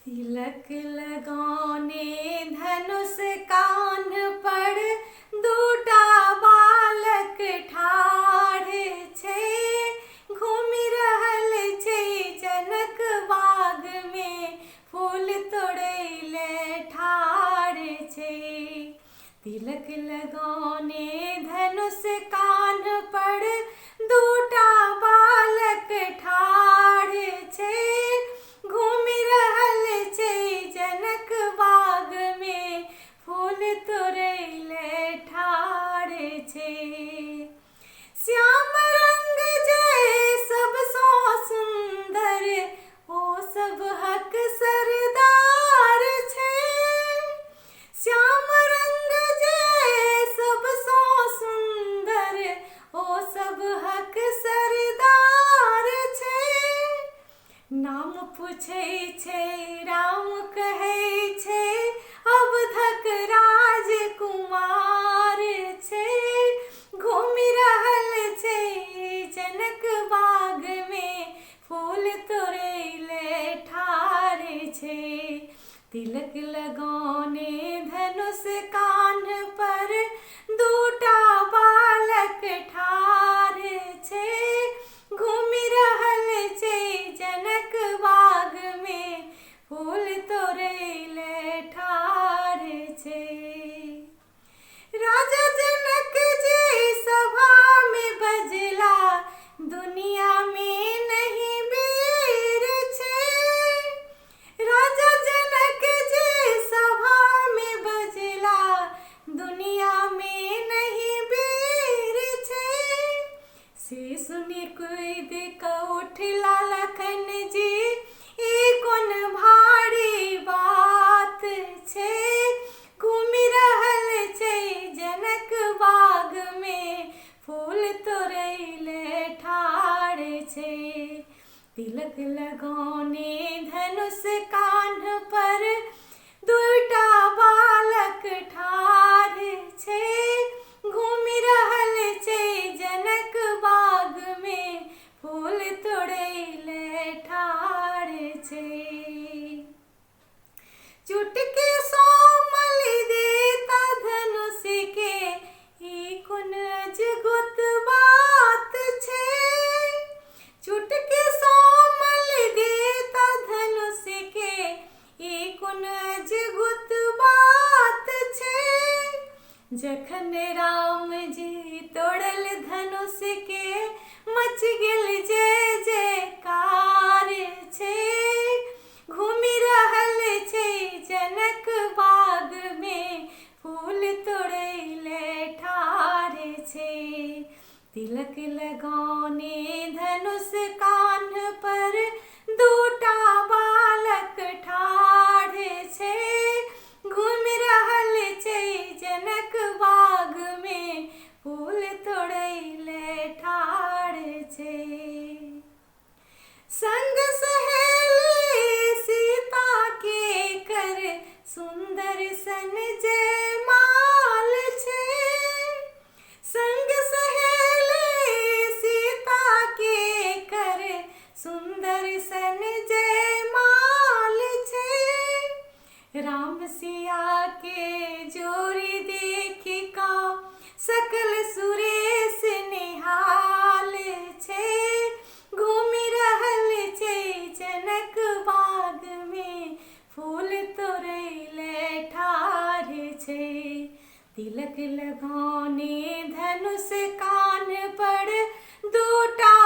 तिलक लगाने धनुष कान पर दूटा बालक ठाढ़ छे। घूमि रहल छे जनक बाग में फूल तोड़ैले ठाढ़ छे। तिलक लगाने धनुष कान पर दूटा बालक ठाढ़ छे। घूमि रहल छे जनक बाग में फूल तोड़ैले ठाढ़ छे। श्याम रंग जे सबसो सुंदर ओ सब हक सरदार छे। श्याम रंग जे सबसो सुंदर ओ सब हक सरदार छे। नाम पूछे छे राम कहे छे अवधक राजकुमार छे। घूमि रहल छे जनक बाग में फूल तोड़ैले ठाढ़ छे। तिलक लगाने धनुष कान पर दूटा बालक ठाढ़ छे। घूमि रहल छे जनक बाग में फूल तोड़ैले ठाढ़ छे। राजा जनक जी सभा में बजला दुनिया में नहीं वीर छे। राजा जनक जी सभा में बजला दुनिया में नहीं वीर छे। से सुनि कुद क उठला लखन जी ई कोन भारी बात छे। घूमि रहल छे जनक बाग में फूल तोड़ैले ठाढ़ छे। तिलक लगाने धनुष कान पर दूटा बालक ठाढ़ छे। घूमि रहल छे जनक बाग में फूल तोड़ैले ठाढ़ छे। चुटकी सो मलि देता धनुष के ई कोन अजगुत बात छे। चुटकी सो मलि देता धनुष के ई कोन अजगुत बात छे। जखन राम जी तोड़ल धनुष के मच गेल जय जयकार छे। घूमि रहल छे जनक बाग में फूल तोड़ैले ठाढ़ छे। तिलक लगाने धनुष कान पर दूटा बालक ठाढ़ छे। घूमि रहल छे जनक बाग में फूल तोड़ैले ठाढ़ छे। संग सहेली सीता के कर सुंदर सन जयमाल छे। संग सहेली सीता के कर सुंदर सन जयमाल छे। राम सिया के जोड़ी देखी का सकल सुरेश निहाल छे। घूमि रहल छे जनक बाग में फूल तोड़ैले ठाढ़ छे। तिलक लगाने धनुष कान पर दूटा